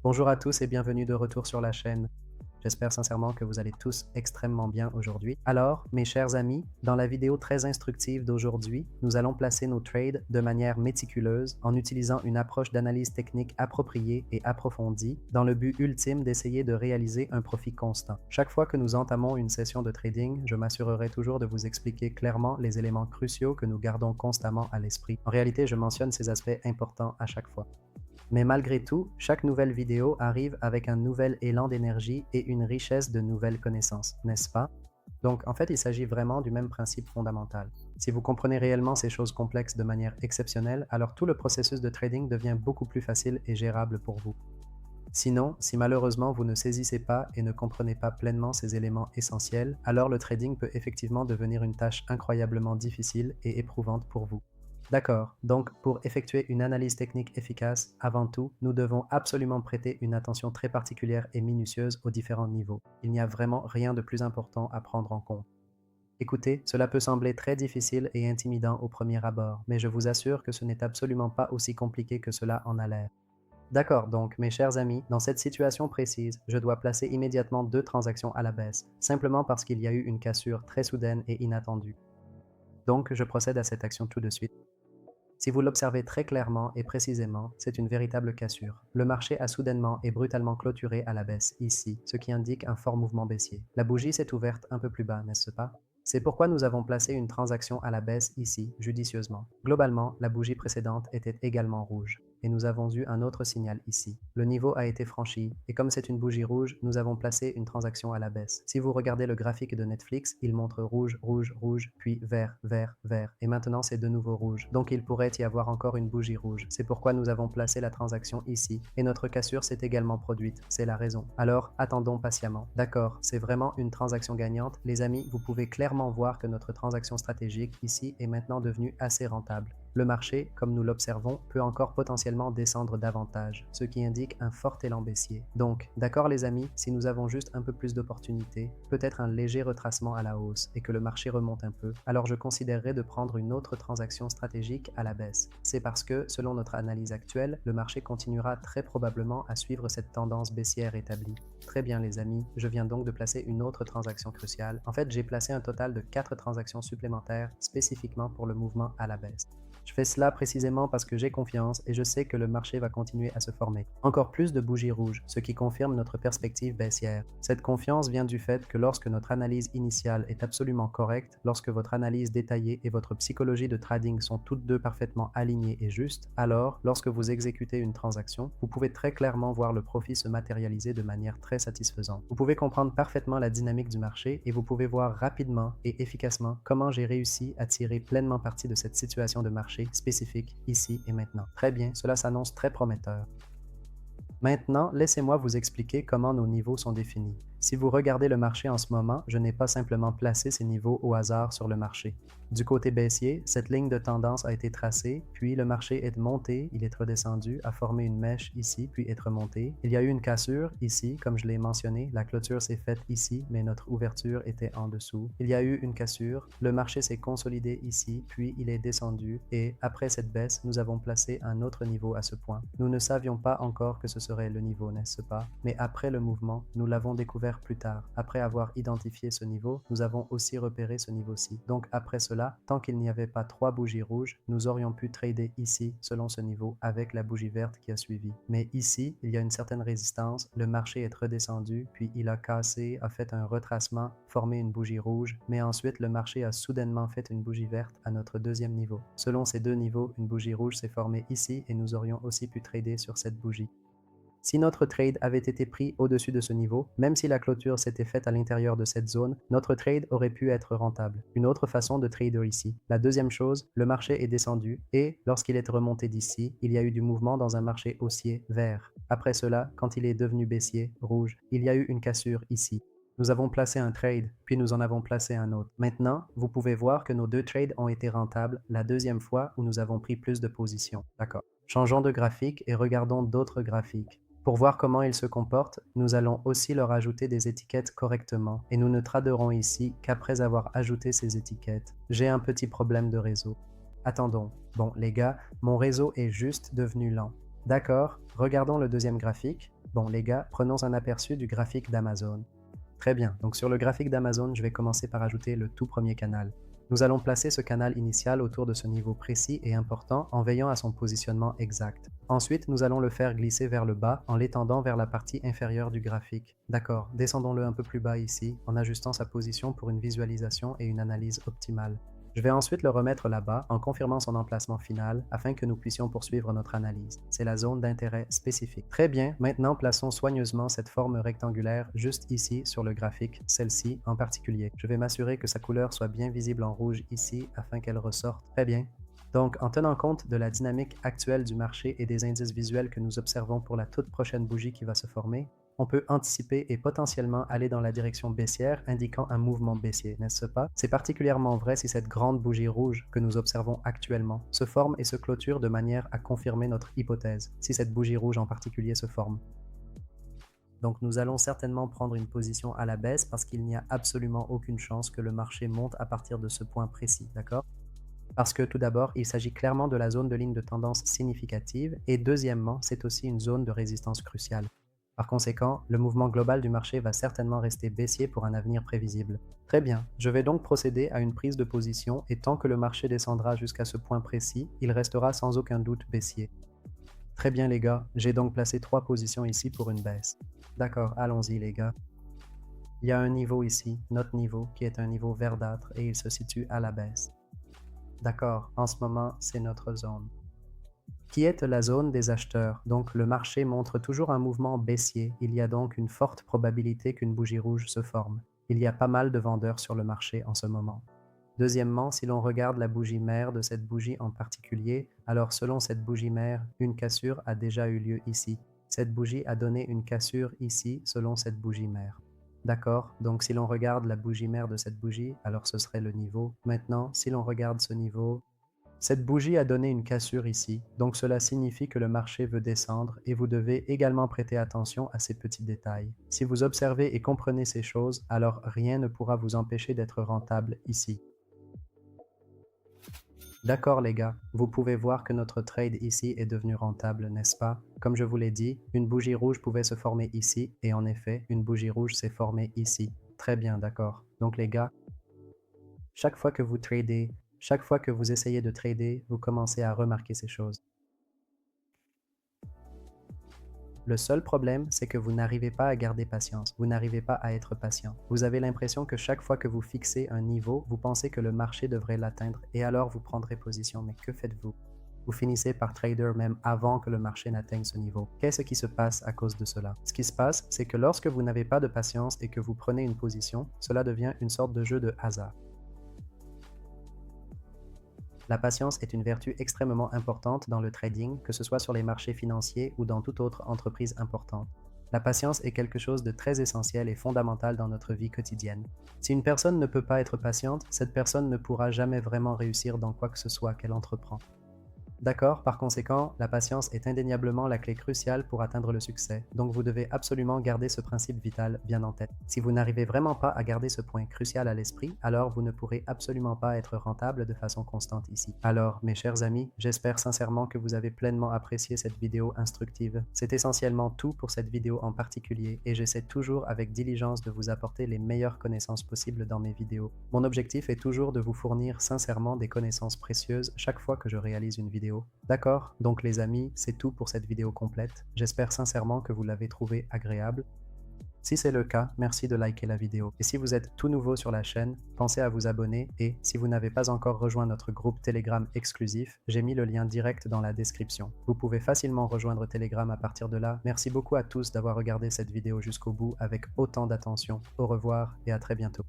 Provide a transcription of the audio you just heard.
Bonjour à tous et bienvenue de retour sur la chaîne. J'espère sincèrement que vous allez tous extrêmement bien aujourd'hui. Alors, mes chers amis, dans la vidéo très instructive d'aujourd'hui, nous allons placer nos trades de manière méticuleuse en utilisant une approche d'analyse technique appropriée et approfondie dans le but ultime d'essayer de réaliser un profit constant. Chaque fois que nous entamons une session de trading, je m'assurerai toujours de vous expliquer clairement les éléments cruciaux que nous gardons constamment à l'esprit. En réalité, je mentionne ces aspects importants à chaque fois. Mais malgré tout, chaque nouvelle vidéo arrive avec un nouvel élan d'énergie et une richesse de nouvelles connaissances, n'est-ce pas? Donc en fait, il s'agit vraiment du même principe fondamental. Si vous comprenez réellement ces choses complexes de manière exceptionnelle, alors tout le processus de trading devient beaucoup plus facile et gérable pour vous. Sinon, si malheureusement vous ne saisissez pas et ne comprenez pas pleinement ces éléments essentiels, alors le trading peut effectivement devenir une tâche incroyablement difficile et éprouvante pour vous. D'accord, donc pour effectuer une analyse technique efficace, avant tout, nous devons absolument prêter une attention très particulière et minutieuse aux différents niveaux. Il n'y a vraiment rien de plus important à prendre en compte. Écoutez, cela peut sembler très difficile et intimidant au premier abord, mais je vous assure que ce n'est absolument pas aussi compliqué que cela en a l'air. D'accord, donc mes chers amis, dans cette situation précise, je dois placer immédiatement deux transactions à la baisse, simplement parce qu'il y a eu une cassure très soudaine et inattendue. Donc je procède à cette action tout de suite. Si vous l'observez très clairement et précisément, c'est une véritable cassure. Le marché a soudainement et brutalement clôturé à la baisse, ici, ce qui indique un fort mouvement baissier. La bougie s'est ouverte un peu plus bas, n'est-ce pas? C'est pourquoi nous avons placé une transaction à la baisse ici, judicieusement. Globalement, la bougie précédente était également rouge, et nous avons eu un autre signal ici. Le niveau a été franchi, et comme c'est une bougie rouge, nous avons placé une transaction à la baisse. Si vous regardez le graphique de Netflix, il montre rouge, rouge, rouge, puis vert, vert, vert, et maintenant c'est de nouveau rouge. Donc il pourrait y avoir encore une bougie rouge. C'est pourquoi nous avons placé la transaction ici, et notre cassure s'est également produite. C'est la raison. Alors, attendons patiemment. D'accord, c'est vraiment une transaction gagnante. Les amis, vous pouvez clairement voir que notre transaction stratégique ici est maintenant devenue assez rentable. Le marché, comme nous l'observons, peut encore potentiellement descendre davantage, ce qui indique un fort élan baissier. Donc, d'accord les amis, si nous avons juste un peu plus d'opportunités, peut-être un léger retracement à la hausse et que le marché remonte un peu, alors je considérerais de prendre une autre transaction stratégique à la baisse. C'est parce que, selon notre analyse actuelle, le marché continuera très probablement à suivre cette tendance baissière établie. Très bien les amis, je viens donc de placer une autre transaction cruciale. En fait, j'ai placé un total de 4 transactions supplémentaires spécifiquement pour le mouvement à la baisse. Je fais cela précisément parce que j'ai confiance et je sais que le marché va continuer à se former. Encore plus de bougies rouges, ce qui confirme notre perspective baissière. Cette confiance vient du fait que lorsque notre analyse initiale est absolument correcte, lorsque votre analyse détaillée et votre psychologie de trading sont toutes deux parfaitement alignées et justes, alors, lorsque vous exécutez une transaction, vous pouvez très clairement voir le profit se matérialiser de manière très satisfaisante. Vous pouvez comprendre parfaitement la dynamique du marché et vous pouvez voir rapidement et efficacement comment j'ai réussi à tirer pleinement parti de cette situation de marché spécifique ici et maintenant. Très bien, cela s'annonce très prometteur. Maintenant, laissez-moi vous expliquer comment nos niveaux sont définis. Si vous regardez le marché en ce moment, je n'ai pas simplement placé ces niveaux au hasard sur le marché. Du côté baissier, cette ligne de tendance a été tracée, puis le marché est monté, il est redescendu, a formé une mèche ici, puis est remonté. Il y a eu une cassure ici, comme je l'ai mentionné, la clôture s'est faite ici, mais notre ouverture était en dessous. Il y a eu une cassure, le marché s'est consolidé ici, puis il est descendu, et après cette baisse, nous avons placé un autre niveau à ce point. Nous ne savions pas encore que ce serait le niveau, n'est-ce pas? Mais après le mouvement, nous l'avons découvert plus tard. Après avoir identifié ce niveau, nous avons aussi repéré ce niveau-ci. Donc après cela, tant qu'il n'y avait pas 3 bougies rouges, nous aurions pu trader ici selon ce niveau avec la bougie verte qui a suivi. Mais ici, il y a une certaine résistance, le marché est redescendu, puis il a cassé, a fait un retracement, formé une bougie rouge, mais ensuite le marché a soudainement fait une bougie verte à notre deuxième niveau. Selon ces deux niveaux, une bougie rouge s'est formée ici et nous aurions aussi pu trader sur cette bougie. Si notre trade avait été pris au-dessus de ce niveau, même si la clôture s'était faite à l'intérieur de cette zone, notre trade aurait pu être rentable. Une autre façon de trader ici. La deuxième chose, le marché est descendu et, lorsqu'il est remonté d'ici, il y a eu du mouvement dans un marché haussier vert. Après cela, quand il est devenu baissier, rouge, il y a eu une cassure ici. Nous avons placé un trade, puis nous en avons placé un autre. Maintenant, vous pouvez voir que nos deux trades ont été rentables la deuxième fois où nous avons pris plus de positions. D'accord. Changeons de graphique et regardons d'autres graphiques. Pour voir comment ils se comportent, nous allons aussi leur ajouter des étiquettes correctement et nous ne traderons ici qu'après avoir ajouté ces étiquettes. J'ai un petit problème de réseau. Attendons. Bon, les gars, mon réseau est juste devenu lent. D'accord, regardons le deuxième graphique. Bon les gars, prenons un aperçu du graphique d'Amazon. Très bien, donc sur le graphique d'Amazon, je vais commencer par ajouter le tout premier canal. Nous allons placer ce canal initial autour de ce niveau précis et important en veillant à son positionnement exact. Ensuite, nous allons le faire glisser vers le bas en l'étendant vers la partie inférieure du graphique. D'accord, descendons-le un peu plus bas ici en ajustant sa position pour une visualisation et une analyse optimale. Je vais ensuite le remettre là-bas en confirmant son emplacement final afin que nous puissions poursuivre notre analyse. C'est la zone d'intérêt spécifique. Très bien, maintenant plaçons soigneusement cette forme rectangulaire juste ici sur le graphique, celle-ci en particulier. Je vais m'assurer que sa couleur soit bien visible en rouge ici afin qu'elle ressorte. Très bien. Donc, en tenant compte de la dynamique actuelle du marché et des indices visuels que nous observons pour la toute prochaine bougie qui va se former, on peut anticiper et potentiellement aller dans la direction baissière, indiquant un mouvement baissier, n'est-ce pas? C'est particulièrement vrai si cette grande bougie rouge que nous observons actuellement se forme et se clôture de manière à confirmer notre hypothèse, si cette bougie rouge en particulier se forme. Donc nous allons certainement prendre une position à la baisse parce qu'il n'y a absolument aucune chance que le marché monte à partir de ce point précis, d'accord? Parce que tout d'abord, il s'agit clairement de la zone de ligne de tendance significative et deuxièmement, c'est aussi une zone de résistance cruciale. Par conséquent, le mouvement global du marché va certainement rester baissier pour un avenir prévisible. Très bien, je vais donc procéder à une prise de position et tant que le marché descendra jusqu'à ce point précis, il restera sans aucun doute baissier. Très bien les gars, j'ai donc placé 3 positions ici pour une baisse. D'accord, allons-y les gars. Il y a un niveau ici, notre niveau, qui est un niveau verdâtre et il se situe à la baisse. D'accord, en ce moment, c'est notre zone. Qui est la zone des acheteurs, donc le marché montre toujours un mouvement baissier, il y a donc une forte probabilité qu'une bougie rouge se forme. Il y a pas mal de vendeurs sur le marché en ce moment. Deuxièmement, si l'on regarde la bougie mère de cette bougie en particulier, alors selon cette bougie mère, une cassure a déjà eu lieu ici. Cette bougie a donné une cassure ici selon cette bougie mère. D'accord, donc si l'on regarde la bougie mère de cette bougie, alors ce serait le niveau. Maintenant, si l'on regarde ce niveau, cette bougie a donné une cassure ici, donc cela signifie que le marché veut descendre et vous devez également prêter attention à ces petits détails. Si vous observez et comprenez ces choses, alors rien ne pourra vous empêcher d'être rentable ici. D'accord les gars, vous pouvez voir que notre trade ici est devenu rentable, n'est-ce pas? Comme je vous l'ai dit, une bougie rouge pouvait se former ici et en effet, une bougie rouge s'est formée ici. Très bien, d'accord. Donc les gars, chaque fois que vous tradez, chaque fois que vous essayez de trader, vous commencez à remarquer ces choses. Le seul problème, c'est que vous n'arrivez pas à garder patience, vous n'arrivez pas à être patient. Vous avez l'impression que chaque fois que vous fixez un niveau, vous pensez que le marché devrait l'atteindre et alors vous prendrez position. Mais que faites-vous? Vous finissez par trader même avant que le marché n'atteigne ce niveau. Qu'est-ce qui se passe à cause de cela? Ce qui se passe, c'est que lorsque vous n'avez pas de patience et que vous prenez une position, cela devient une sorte de jeu de hasard. La patience est une vertu extrêmement importante dans le trading, que ce soit sur les marchés financiers ou dans toute autre entreprise importante. La patience est quelque chose de très essentiel et fondamental dans notre vie quotidienne. Si une personne ne peut pas être patiente, cette personne ne pourra jamais vraiment réussir dans quoi que ce soit qu'elle entreprend. D'accord, par conséquent, la patience est indéniablement la clé cruciale pour atteindre le succès, donc vous devez absolument garder ce principe vital bien en tête. Si vous n'arrivez vraiment pas à garder ce point crucial à l'esprit, alors vous ne pourrez absolument pas être rentable de façon constante ici. Alors, mes chers amis, j'espère sincèrement que vous avez pleinement apprécié cette vidéo instructive. C'est essentiellement tout pour cette vidéo en particulier et j'essaie toujours avec diligence de vous apporter les meilleures connaissances possibles dans mes vidéos. Mon objectif est toujours de vous fournir sincèrement des connaissances précieuses chaque fois que je réalise une vidéo. D'accord, donc les amis, c'est tout pour cette vidéo complète. J'espère sincèrement que vous l'avez trouvée agréable. Si c'est le cas, merci de liker la vidéo. Et si vous êtes tout nouveau sur la chaîne, pensez à vous abonner et, si vous n'avez pas encore rejoint notre groupe Telegram exclusif, j'ai mis le lien direct dans la description. Vous pouvez facilement rejoindre Telegram à partir de là. Merci beaucoup à tous d'avoir regardé cette vidéo jusqu'au bout avec autant d'attention. Au revoir et à très bientôt.